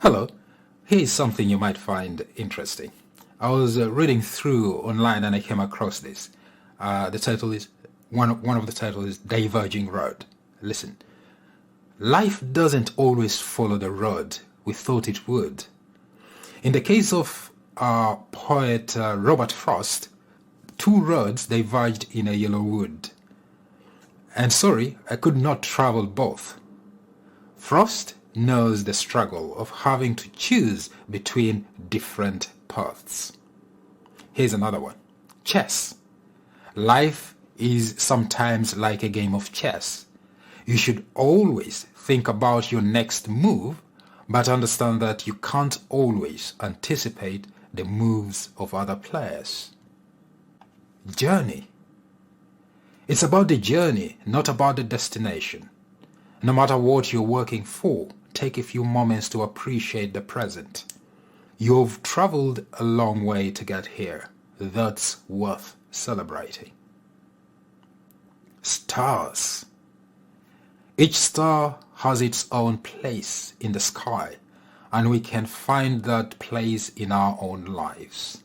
Hello, here's something you might find interesting. I was reading through online and I came across this. The title is one of the titles is Diverging Road. Listen, life doesn't always follow the road we thought it would. In the case of poet Robert Frost, two roads diverged in a yellow wood. And sorry, I could not travel both. Frost knows the struggle of having to choose between different paths. Here's another one. Chess. Life is sometimes like a game of chess. You should always think about your next move, but understand that you can't always anticipate the moves of other players. Journey. It's about the journey, not about the destination. No matter what you're working for, take a few moments to appreciate the present. You've traveled a long way to get here. That's worth celebrating. Stars. Each star has its own place in the sky, and we can find that place in our own lives.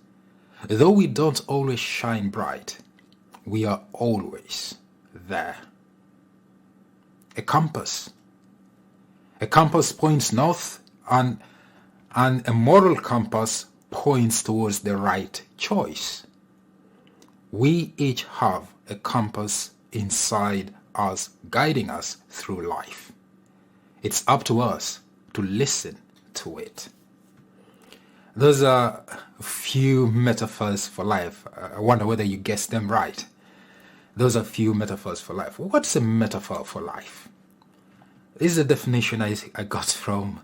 Though we don't always shine bright, we are always there. A compass. A compass points north and a moral compass points towards the right choice. We each have a compass inside us guiding us through life. It's up to us to listen to it. Those are a few metaphors for life. I wonder whether you guessed them right. Those are few metaphors for life. What's a metaphor for life? This is a definition I got from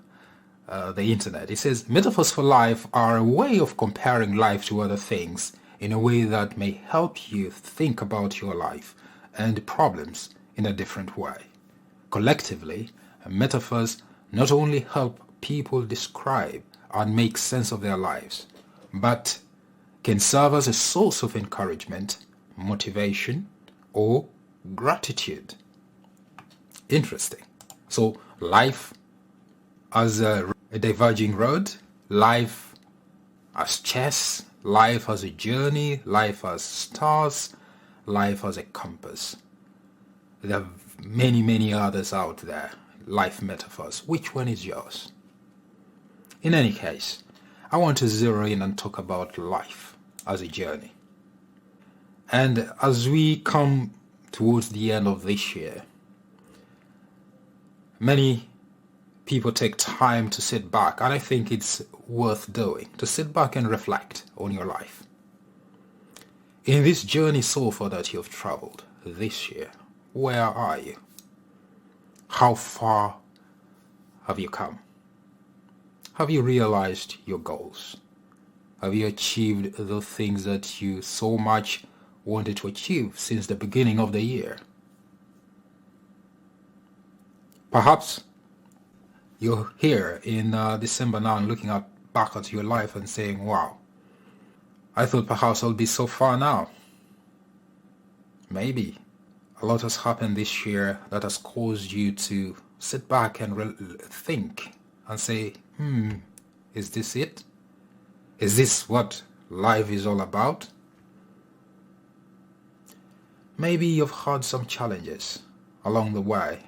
the internet. It says, metaphors for life are a way of comparing life to other things in a way that may help you think about your life and problems in a different way. Collectively, metaphors not only help people describe and make sense of their lives, but can serve as a source of encouragement, motivation, or gratitude. Interesting. So life as a diverging road, life as chess, life as a journey, life as stars, life as a compass. There are many, many others out there, life metaphors. Which one is yours? In any case, I want to zero in and talk about life as a journey. And as we come towards the end of this year, many people take time to sit back, and I think it's worth doing, to sit back and reflect on your life. In this journey so far that you've traveled this year, where are you? How far have you come? Have you realized your goals? Have you achieved the things that you so much wanted to achieve since the beginning of the year? Perhaps you're here in December now and looking back at your life and saying, wow, I thought perhaps I'll be so far now. Maybe a lot has happened this year that has caused you to sit back and think and say, is this it? Is this what life is all about? Maybe you've had some challenges along the way,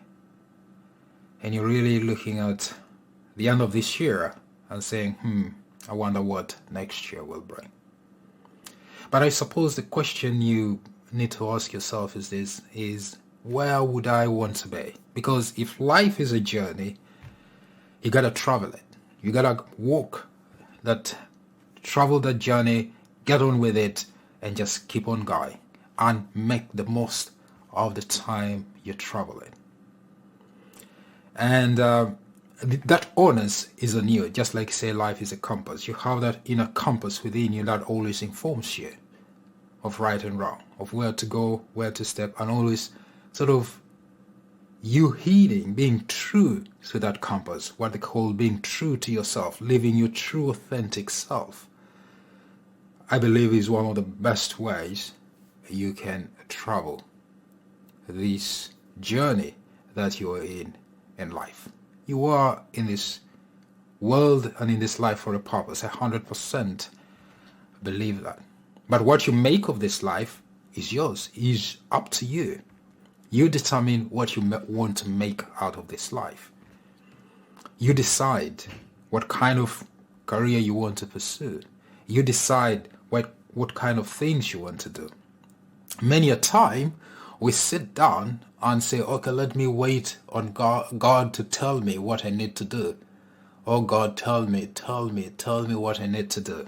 and you're really looking at the end of this year and saying, I wonder what next year will bring. But I suppose the question you need to ask yourself is where would I want to be? Because if life is a journey, you gotta travel it. You gotta travel that journey, get on with it, and just keep on going and make the most of the time you're traveling. And that onus is on you, just like say life is a compass. You have that inner compass within you that always informs you of right and wrong, of where to go, where to step, and always sort of you heeding, being true to that compass, what they call being true to yourself, living your true authentic self, I believe is one of the best ways you can travel this journey that you are in life. You are in this world and in this life for a purpose. 100% believe that. But what you make of this life is yours, is up to you. You determine what you want to make out of this life. You decide what kind of career you want to pursue. You decide what kind of things you want to do. Many a time, we sit down and say, okay, let me wait on God to tell me what I need to do. Oh God, tell me what I need to do.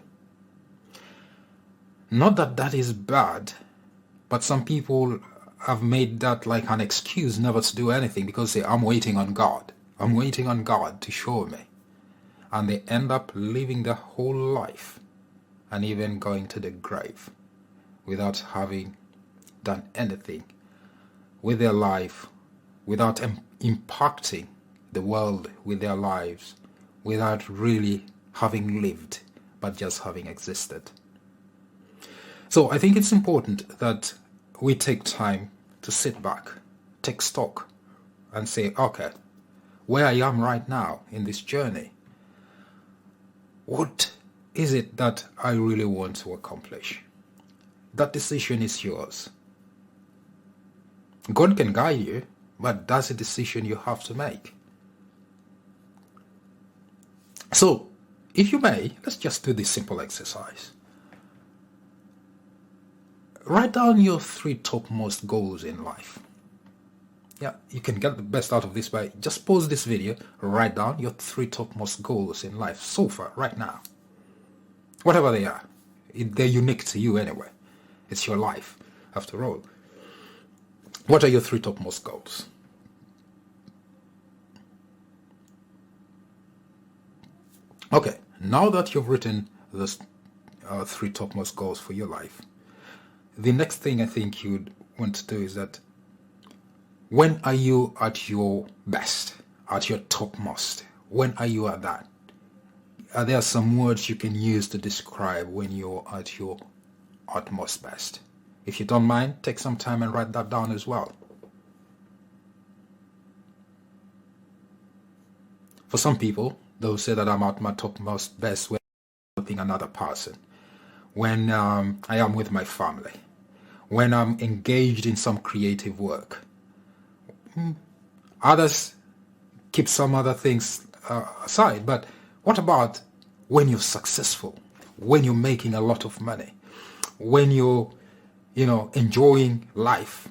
Not that that is bad, but some people have made that like an excuse never to do anything because they say, I'm waiting on God. I'm waiting on God to show me. And they end up living their whole life and even going to the grave without having done anything with their life, without impacting the world with their lives, without really having lived, but just having existed. So I think it's important that we take time to sit back, take stock, and say, okay, where I am right now in this journey, what is it that I really want to accomplish? That decision is yours. God can guide you, but that's a decision you have to make. So, if you may, let's just do this simple exercise. Write down your 3 topmost goals in life. Yeah, you can get the best out of this by just pause this video, write down your 3 topmost goals in life so far, right now. Whatever they are, they're unique to you anyway. It's your life, after all. What are your 3 topmost goals? Okay, now that you've written those 3 topmost goals for your life, the next thing I think you'd want to do is that when are you at your best, at your topmost? When are you at that? Are there some words you can use to describe when you're at your utmost best? If you don't mind, take some time and write that down as well. For some people, they'll say that I'm at my topmost best when I'm helping another person, when I am with my family, when I'm engaged in some creative work. Others keep some other things aside, but what about when you're successful, when you're making a lot of money, when you're enjoying life?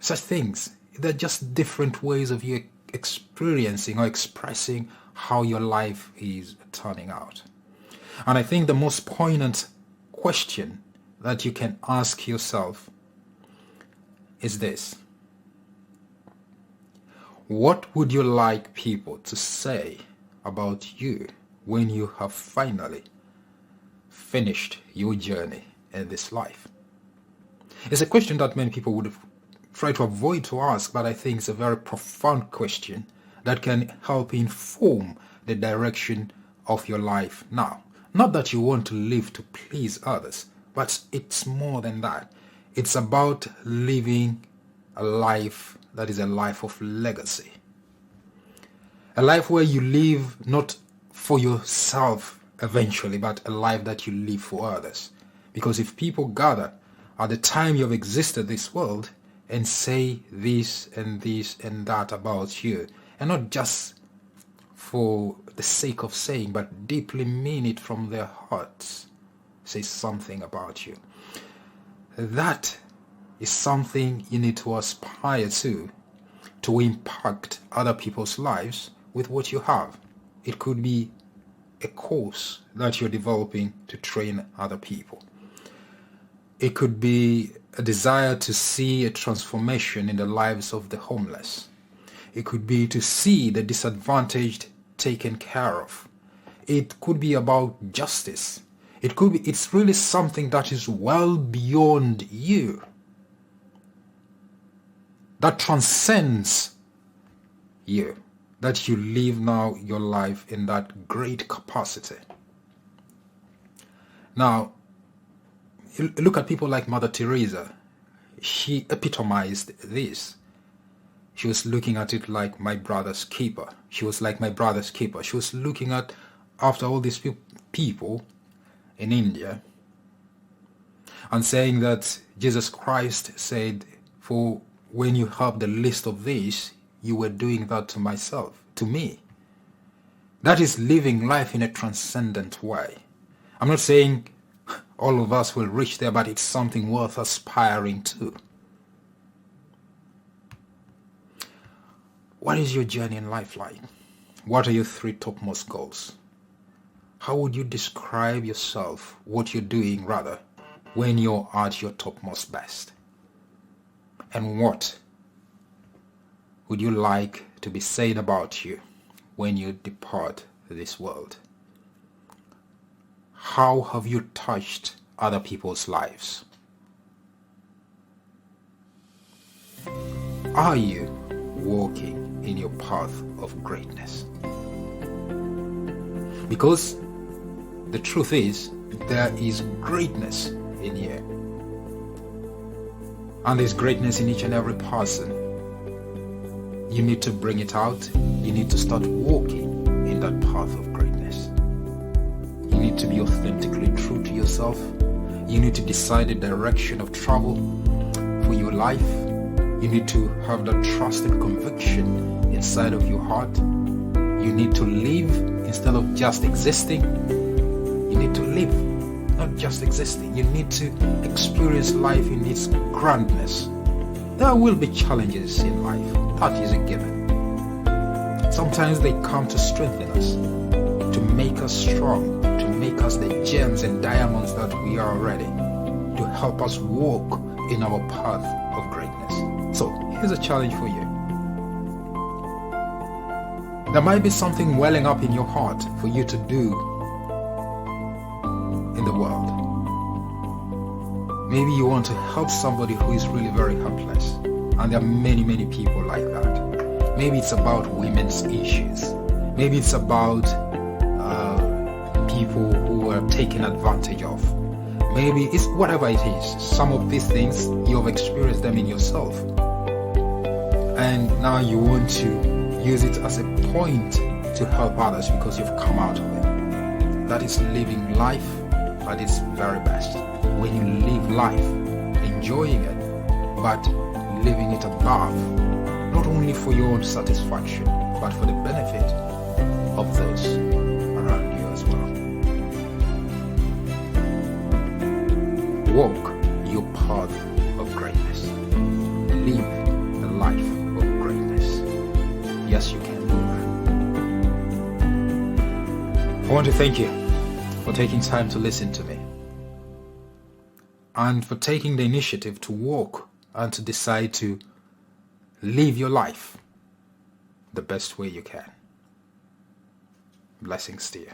Such things, they're just different ways of you experiencing or expressing how your life is turning out. And I think the most poignant question that you can ask yourself is this: what would you like people to say about you when you have finally finished your journey in this life? It's a question that many people would try to avoid to ask, but I think it's a very profound question that can help inform the direction of your life now. Not that you want to live to please others, but it's more than that. It's about living a life that is a life of legacy. A life where you live not for yourself eventually, but a life that you live for others. Because if people gather at the time you have existed this world and say this and that about you, and not just for the sake of saying, but deeply mean it from their hearts, say something about you, that is something you need to aspire to impact other people's lives with what you have. It could be a course that you're developing to train other people. It could be a desire to see a transformation in the lives of the homeless. It could be to see the disadvantaged taken care of. It could be about justice. It's really something that is well beyond you, that transcends you, that you live now your life in that great capacity. Now, you look at people like Mother Teresa. She epitomized this. She was looking at it like my brother's keeper. She was like my brother's keeper. She was looking at after all these people in India and saying that Jesus Christ said, for when you have the least of these, you were doing that to me. That is living life in a transcendent way. I'm not saying all of us will reach there, but it's something worth aspiring to. What is your journey in life like? What are your 3 topmost goals? How would you describe yourself, what you're doing rather, when you're at your topmost best? And what would you like to be said about you when you depart this world? How have you touched other people's lives? Are you walking in your path of greatness? Because the truth is, there is greatness in you. And there's greatness in each and every person. You need to bring it out. You need to start walking in that path of greatness. You need to be authentically true to yourself. You need to decide the direction of travel for your life. You need to have that trust and conviction inside of your heart. You need to live instead of just existing. You need to live, not just existing. You need to experience life in its grandness. There will be challenges in life. That is a given. Sometimes they come to strengthen us, to make us strong, to make us the gems and diamonds that we are already, to help us walk in our path of greatness. So here's a challenge for you. There might be something welling up in your heart for you to do in the world. Maybe you want to help somebody who is really very helpless. And there are many, many people like that. Maybe it's about women's issues. Maybe it's about people who are taken advantage of. Maybe it's whatever it is. Some of these things, you have experienced them in yourself. And now you want to use it as a point to help others because you've come out of it. That is living life at its very best. When you live life, enjoying it, but living it above, not only for your own satisfaction, but for the benefit of those around you as well. Walk your path of greatness. Live the life of greatness. Yes, you can do that. I want to thank you for taking time to listen to me and for taking the initiative to walk and to decide to live your life the best way you can. Blessings to you.